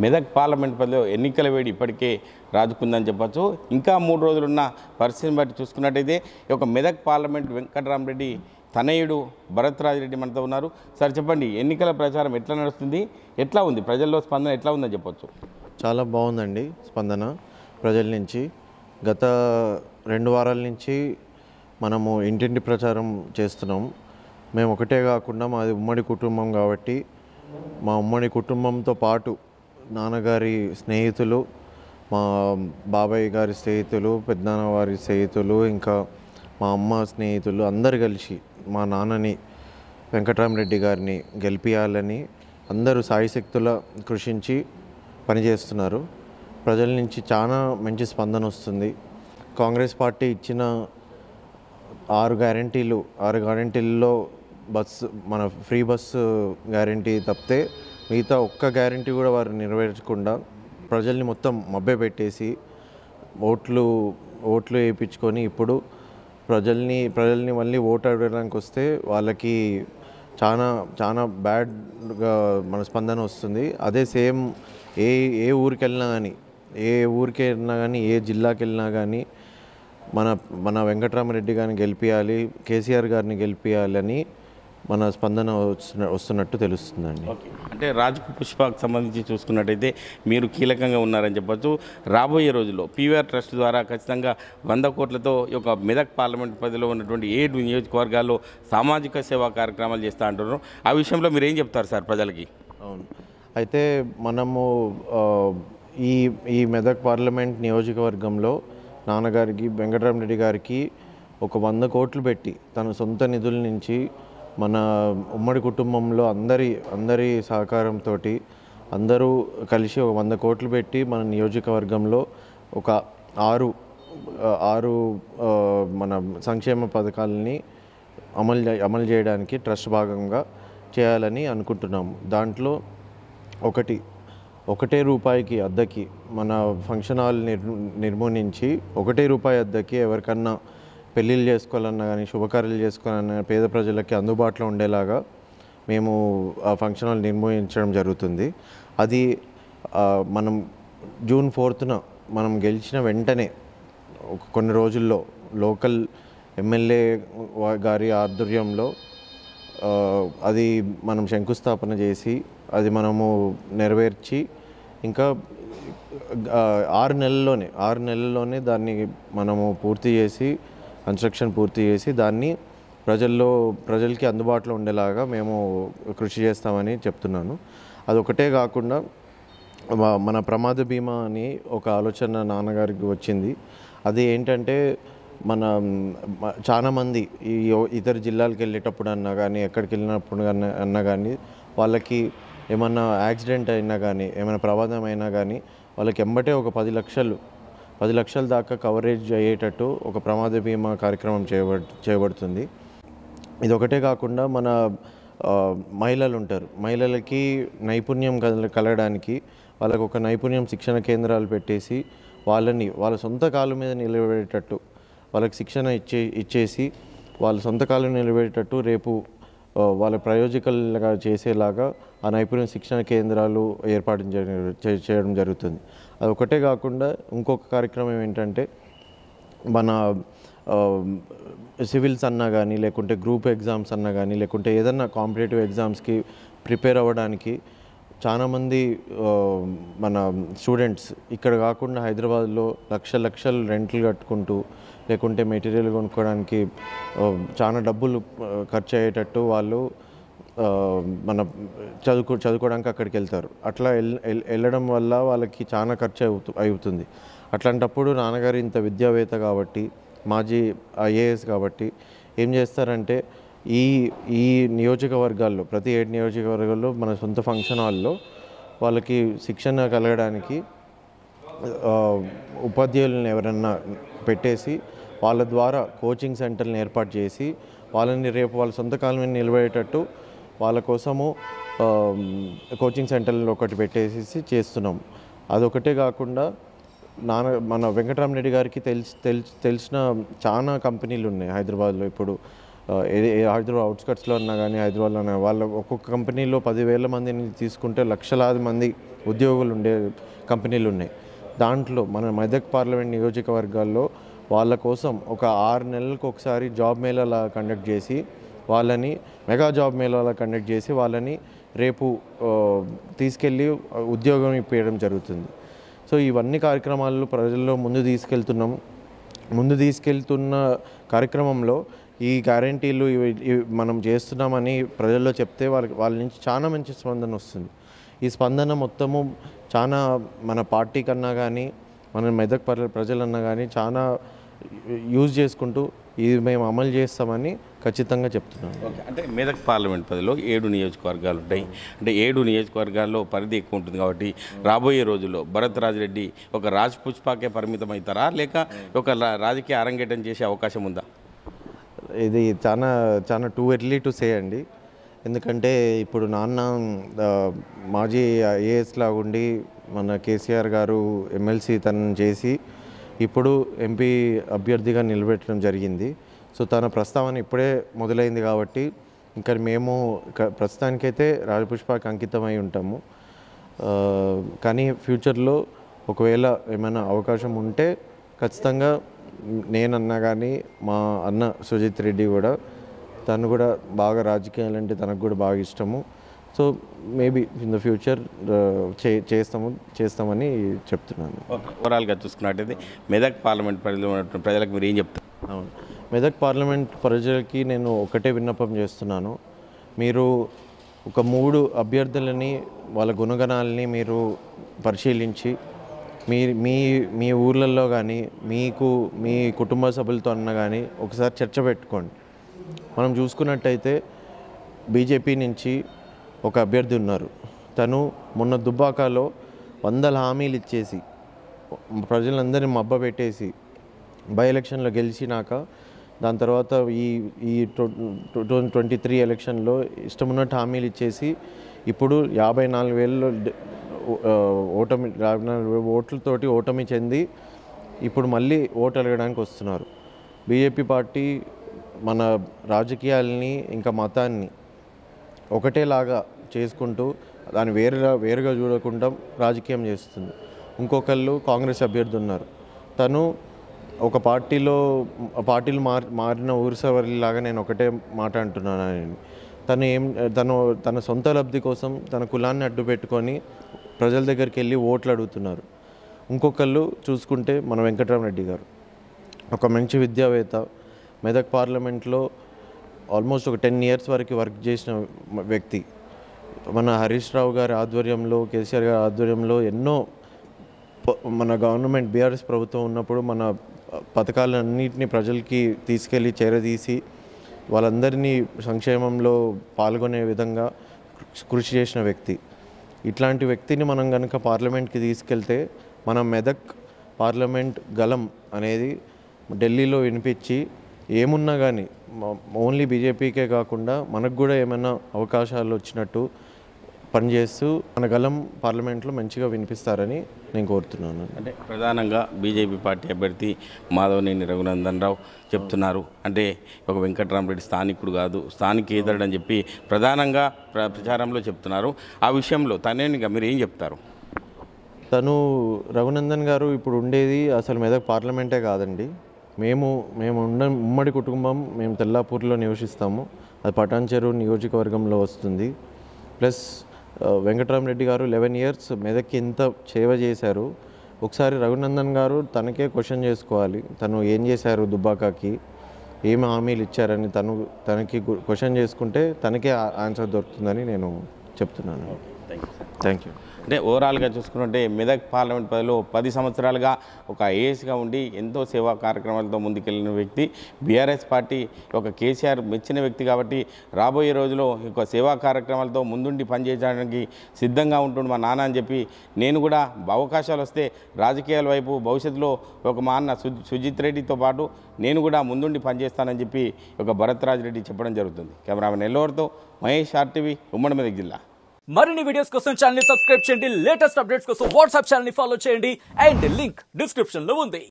Medak parliament పరిధిలో ఎన్నికల వేడి ఇప్పటికే రాజుకుందని చెప్పచ్చు. ఇంకా 3 రోజులున్న పరిస్థితిని బట్టి చూసుకున్నట్టయితే ఈ యొక్క మెదక్ పార్లమెంట్ వెంకటరామరెడ్డి తనయుడు భరత్రాజ్ రెడ్డి మనతో ఉన్నారు. సార్ చెప్పండి, ఎన్నికల ప్రచారం ఎట్లా నడుస్తుంది, ఎట్లా ఉంది, ప్రజల్లో స్పందన ఎట్లా ఉందని చెప్పొచ్చు? చాలా బాగుందండి స్పందన ప్రజల నుంచి. గత 2 వారాల నుంచి మనము ఇంటింటి ప్రచారం చేస్తున్నాం. మేము ఒకటే కాకుండా మాది ఉమ్మడి కుటుంబం కాబట్టి మా ఉమ్మడి కుటుంబంతో పాటు నాన్నగారి స్నేహితులు, మా బాబాయ్ గారి స్నేహితులు, పెద్దనాన్న వారి స్నేహితులు, ఇంకా మా అమ్మ స్నేహితులు అందరు కలిసి మా నాన్నని వెంకటరామరెడ్డి గారిని గెలిపించాలని అందరూ సాయశక్తుల కృషించి పనిచేస్తున్నారు. ప్రజల నుంచి చాలా మంచి స్పందన వస్తుంది. కాంగ్రెస్ పార్టీ ఇచ్చిన 6 గ్యారెంటీల్లో మన ఫ్రీ బస్సు గ్యారెంటీ తప్పితే మిగతా ఒక్క గ్యారెంటీ కూడా వారు నెరవేర్చకుండా ప్రజల్ని మొత్తం మభ్యపెట్టేసి ఓట్లు వేయించుకొని ఇప్పుడు ప్రజల్ని మళ్ళీ ఓటు అడగడానికి వస్తే వాళ్ళకి చాలా బ్యాడ్గా మన స్పందన వస్తుంది. అదే సేమ్ ఏ ఊరికి వెళ్ళినా కానీ ఏ జిల్లాకి వెళ్ళినా కానీ మన వెంకటరామరెడ్డి గారిని గెలిపించాలి, కేసీఆర్ గారిని గెలిపించాలని మన స్పందన వస్తున్నట్టు తెలుస్తుందండి. అంటే రాజ్ పుష్పకు సంబంధించి చూసుకున్నట్టయితే మీరు కీలకంగా ఉన్నారని చెప్పచ్చు. రాబోయే రోజుల్లో పీవీఆర్ ట్రస్ట్ ద్వారా ఖచ్చితంగా 100 కోట్లతో ఈ యొక్క మెదక్ పార్లమెంట్ పరిధిలో ఉన్నటువంటి 7 నియోజకవర్గాల్లో సామాజిక సేవా కార్యక్రమాలు చేస్తూ అంటున్నారు. ఆ విషయంలో మీరు ఏం చెప్తారు సార్ ప్రజలకి? అవును, అయితే మనము ఈ మెదక్ పార్లమెంట్ నియోజకవర్గంలో నాన్నగారికి వెంకటరామరెడ్డి గారికి ఒక 100 కోట్లు పెట్టి తన సొంత నిధుల నుంచి మన ఉమ్మడి కుటుంబంలో అందరి సహకారంతో అందరూ కలిసి ఒక 100 కోట్లు పెట్టి మన నియోజకవర్గంలో ఒక 6 మన సంక్షేమ పథకాలని అమలు చేయడానికి ట్రస్ట్ భాగంగా చేయాలని అనుకుంటున్నాము. దాంట్లో ఒకటే రూపాయికి అద్దెకి మన ఫంక్షన్ హాల్ నిర్మూలించి 1 రూపాయి అద్దెకి ఎవరికన్నా పెళ్ళిళ్ళు చేసుకోవాలన్నా కానీ శుభకార్యాలు చేసుకోవాలన్నా పేద ప్రజలకి అందుబాటులో ఉండేలాగా మేము ఆ ఫంక్షన్ హాల్ నిర్మూలించడం జరుగుతుంది. అది మనం జూన్ 4న మనం గెలిచిన వెంటనే కొన్ని రోజుల్లో లోకల్ ఎమ్మెల్యే గారి ఆధ్వర్యంలో అది మనం శంకుస్థాపన చేసి అది మనము నెరవేర్చి ఇంకా 6 నెలల్లోనే దాన్ని మనము కన్స్ట్రక్షన్ పూర్తి చేసి దాన్ని ప్రజలకి అందుబాటులో ఉండేలాగా మేము కృషి చేస్తామని చెప్తున్నాను. అదొకటే కాకుండా మన ప్రమాద బీమా అని ఒక ఆలోచన నాన్నగారికి వచ్చింది. అది ఏంటంటే చాలామంది ఈ ఇతర జిల్లాలకు వెళ్ళేటప్పుడు అన్నా కానీ ఎక్కడికి వెళ్ళినప్పుడు అన్నా కానీ వాళ్ళకి ఏమన్నా యాక్సిడెంట్ అయినా కానీ ఏమైనా ప్రమాదం అయినా కానీ వాళ్ళకి ఎంబటే ఒక 10 లక్షల దాకా కవరేజ్ అయ్యేటట్టు ఒక ప్రమాద బీమా కార్యక్రమం చేయబడుతుంది. ఇదొకటే కాకుండా మన మహిళలు ఉంటారు, మహిళలకి నైపుణ్యం కలగడానికి వాళ్ళకు ఒక నైపుణ్యం శిక్షణ కేంద్రాలు పెట్టేసి వాళ్ళ సొంత కాళ్ళ మీద నిలబడేటట్టు వాళ్ళకి శిక్షణ ఇచ్చేసి వాళ్ళ సొంత కాళ్ళ నిలబడేటట్టు రేపు వాళ్ళ ప్రయోజకులుగా చేసేలాగా ఆ నైపుణ్య శిక్షణ కేంద్రాలు ఏర్పాటు చేయడం జరుగుతుంది. అది ఒకటే కాకుండా ఇంకొక కార్యక్రమం ఏంటంటే మన సివిల్స్ అన్నా కానీ లేకుంటే గ్రూప్ ఎగ్జామ్స్ అన్నా కానీ లేకుంటే ఏదన్నా కాంపిటేటివ్ ఎగ్జామ్స్కి ప్రిపేర్ అవ్వడానికి చాలామంది మన స్టూడెంట్స్ ఇక్కడ కాకుండా హైదరాబాద్లో లక్షలు రెంట్లు కట్టుకుంటూ లేకుంటే మెటీరియల్ కొనుక్కోవడానికి చాలా డబ్బులు ఖర్చు అయ్యేటట్టు వాళ్ళు మన చదువుకోవడానికి అక్కడికి వెళ్తారు. అట్లా వెళ్ళడం వల్ల వాళ్ళకి చాలా ఖర్చు అవుతుంది. అట్లాంటప్పుడు నాన్నగారు ఇంత విద్యావేత్త కాబట్టి మాజీ ఐఏఎస్ కాబట్టి ఏం చేస్తారంటే ఈ నియోజకవర్గాల్లో ప్రతి 7 నియోజకవర్గాల్లో మన సొంత ఫంక్షన్ హాల్లో వాళ్ళకి శిక్షణ కలగడానికి ఉపాధ్యాయులను ఎవరన్నా పెట్టేసి వాళ్ళ ద్వారా కోచింగ్ సెంటర్ని ఏర్పాటు చేసి వాళ్ళని రేపు వాళ్ళ సొంత కాలం మీద నిలబడేటట్టు వాళ్ళ కోసము కోచింగ్ సెంటర్లు ఒకటి పెట్టేసి చేస్తున్నాం. అదొకటే కాకుండా మన వెంకటరామరెడ్డి గారికి తెలిసిన చాలా కంపెనీలు ఉన్నాయి హైదరాబాద్లో. ఇప్పుడు హైదరాబాద్ అవుట్స్కట్స్లో ఉన్నా కానీ హైదరాబాద్లో ఉన్నా వాళ్ళ ఒక్కొక్క కంపెనీలో 10,000 మందిని తీసుకుంటే లక్షలాది మంది ఉద్యోగులు ఉండే కంపెనీలు ఉన్నాయి. దాంట్లో మన మెదక్ పార్లమెంట్ నియోజకవర్గాల్లో వాళ్ళ కోసం ఒక 6 నెలలకు ఒకసారి జాబ్ మేళాలా కండక్ట్ చేసి వాళ్ళని మెగా జాబ్ మేళాలా కండక్ట్ చేసి వాళ్ళని రేపు తీసుకెళ్ళి ఉద్యోగం ఇప్పించడం జరుగుతుంది. సో ఇవన్నీ కార్యక్రమాలు ప్రజల్లో ముందు తీసుకెళ్తున్న కార్యక్రమంలో ఈ గ్యారంటీలు మనం చేస్తున్నామని ప్రజల్లో చెప్తే వాళ్ళ నుంచి చాలా మంచి స్పందన వస్తుంది. ఈ స్పందన మొత్తము చాలా మన పార్టీ కన్నా కానీ మన మెదక్ ప్రజలన్నా కానీ చాలా యూజ్ చేసుకుంటూ ఇది మేము అమలు చేస్తామని ఖచ్చితంగా చెప్తున్నాను. ఓకే, అంటే మెదక్ పార్లమెంట్ పరిధిలో 7 నియోజకవర్గాలు ఉంటాయి. అంటే 7 నియోజకవర్గాల్లో పరిధి ఎక్కువ ఉంటుంది కాబట్టి రాబోయే రోజుల్లో భరత్ రాజిరెడ్డి ఒక రాజ్ పుష్పాకే పరిమితం అవుతారా, లేక ఒక రాజకీయ అరంగేటం చేసే అవకాశం ఉందా? ఇది చాలా టూ ఎర్లీ టు సే అండి. ఎందుకంటే ఇప్పుడు నాన్న మాజీ ఐఏఎస్ లాగా ఉండి మన కేసీఆర్ గారు ఎమ్మెల్సీ తనను చేసి ఇప్పుడు ఎంపీ అభ్యర్థిగా నిలబెట్టడం జరిగింది. సో తన ప్రస్తావన ఇప్పుడే మొదలైంది కాబట్టి ఇంకా మేము ప్రస్తుతానికైతే రాజపుష్పకి అంకితమై ఉంటాము. కానీ ఫ్యూచర్లో ఒకవేళ ఏమైనా అవకాశం ఉంటే ఖచ్చితంగా నేనన్నా కానీ మా అన్న సుజిత్ రెడ్డి కూడా తను కూడా బాగా రాజకీయాలంటే తనకు కూడా బాగా ఇష్టము. So maybe in the future చేస్తామని చెప్తున్నాను. ఓవరాల్గా చూసుకున్నట్టయితే మెదక్ పార్లమెంట్ పరిధిలో ఉన్న ప్రజలకు మీరు ఏం చెప్తారు? అవును, మెదక్ పార్లమెంట్ ప్రజలకి నేను ఒకటే విన్నపం చేస్తున్నాను. మీరు ఒక 3 అభ్యర్థులని వాళ్ళ గుణగణాలని మీరు పరిశీలించి మీ ఊర్లలో కానీ మీ కుటుంబ సభ్యులతో అన్న కానీ ఒకసారి చర్చ పెట్టుకోండి. మనం చూసుకున్నట్టయితే బీజేపీ నుంచి ఒక అభ్యర్థి ఉన్నారు. తను మొన్న దుబ్బాకలో 100 హామీలు ఇచ్చేసి ప్రజలందరినీ మబ్బపెట్టేసి బై ఎలక్షన్లో గెలిచినాక దాని తర్వాత ఈ 2023 ఎలక్షన్లో ఇష్టమున్నట్టు హామీలు ఇచ్చేసి ఇప్పుడు 54,000 ఓట్లతోటి ఓటమి చెంది ఇప్పుడు మళ్ళీ ఓటు అడగడానికి వస్తున్నారు. బీజేపీ పార్టీ మన రాజకీయాలని ఇంకా మతాన్ని ఒకటేలాగా చేసుకుంటూ దాన్ని వేరుగా చూడకుండా రాజకీయం చేస్తుంది. ఇంకొకళ్ళు కాంగ్రెస్ అభ్యర్థి ఉన్నారు. తను ఒక పార్టీలు మారిన ఊరిసవరిలాగా నేను ఒకటే మాట అంటున్నాను. తన సొంత లబ్ధి కోసం తన కులాన్ని అడ్డు పెట్టుకొని ప్రజల దగ్గరికి వెళ్ళి ఓట్లు అడుగుతున్నారు. ఇంకొకళ్ళు చూసుకుంటే మన వెంకటరామరెడ్డి గారు ఒక మంచి విద్యావేత్త, మెదక్ పార్లమెంట్లో ఆల్మోస్ట్ ఒక 10 years వరకు వర్క్ చేసిన వ్యక్తి. మన హరీష్ రావు గారి ఆధ్వర్యంలో, కేసీఆర్ గారి ఆధ్వర్యంలో ఎన్నో మన గవర్నమెంట్ బీఆర్ఎస్ ప్రభుత్వం ఉన్నప్పుడు మన పథకాలన్నింటినీ ప్రజలకి తీసుకెళ్ళి చేరదీసి వాళ్ళందరినీ సంక్షేమంలో పాల్గొనే విధంగా కృషి చేసిన వ్యక్తి. ఇట్లాంటి వ్యక్తిని మనం కనుక పార్లమెంట్కి తీసుకెళ్తే మన మెదక్ పార్లమెంట్ గలం అనేది ఢిల్లీలో వినిపించి ఏమున్నా కానీ ఓన్లీ బీజేపీకే కాకుండా మనకు కూడా ఏమైనా అవకాశాలు వచ్చినట్టు పనిచేస్తూ మన గలం పార్లమెంట్లో మంచిగా వినిపిస్తారని నేను కోరుతున్నాను. అంటే ప్రధానంగా బీజేపీ పార్టీ అభ్యర్థి మాధవనేని రఘునందన్ రావు చెప్తున్నారు. అంటే ఒక వెంకటరామరెడ్డి స్థానికుడు కాదు, స్థానికేతరుడు అని చెప్పి ప్రధానంగా ప్రచారంలో చెప్తున్నారు. ఆ విషయంలో తనేనిగా మీరు ఏం చెప్తారు? తను రఘునందన్ గారు ఇప్పుడు ఉండేది అసలు మెదక్ పార్లమెంటే కాదండి. మేము ఉమ్మడి కుటుంబం, మేము తెల్లాపూర్లో నివసిస్తాము. అది పటాన్చెరు నియోజకవర్గంలో వస్తుంది. ప్లస్ వెంకటరామరెడ్డి గారు 11 years మెదక్కి ఎంత సేవ చేశారు. ఒకసారి రఘునందన్ గారు తనకే క్వశ్చన్ చేసుకోవాలి. తను ఏం చేశారు, దుబ్బాకాకి ఏమి హామీలు ఇచ్చారని తనకి క్వశ్చన్ చేసుకుంటే తనకే ఆన్సర్ దొరుకుతుందని నేను చెప్తున్నాను. Thank you. అంటే ఓవరాల్గా చూసుకుంటే మెదక్ పార్లమెంట్ పరిధిలో 10 సంవత్సరాలుగా ఒక ఐఏఎస్గా ఉండి ఎంతో సేవా కార్యక్రమాలతో ముందుకెళ్ళిన వ్యక్తి, బీఆర్ఎస్ పార్టీ ఒక కేసీఆర్ మెచ్చిన వ్యక్తి కాబట్టి రాబోయే రోజుల్లో ఒక సేవా కార్యక్రమాలతో ముందుండి పనిచేయడానికి సిద్ధంగా ఉంటుంది మా నాన్న అని చెప్పి, నేను కూడా అవకాశాలు వస్తే రాజకీయాల వైపు భవిష్యత్తులో ఒక మా అన్న సుజిత్ రెడ్డితో పాటు నేను కూడా ముందుండి పనిచేస్తానని చెప్పి ఒక భరత్ రాజిరెడ్డి చెప్పడం జరుగుతుంది. కెమెరామెన్ ఎల్లోవర్తో మహేష్, RTV, ఉమ్మడి మెదక్ జిల్లా. మరిన్ని వీడియోస్ కోసం ఛానల్ ని సబ్స్క్రైబ్ చేయండి. లేటెస్ట్ అప్డేట్స్ కోసం వాట్సాప్ ఛానల్ ని ఫాలో చేయండి. అండ్ లింక్ డిస్క్రిప్షన్ లో ఉంది.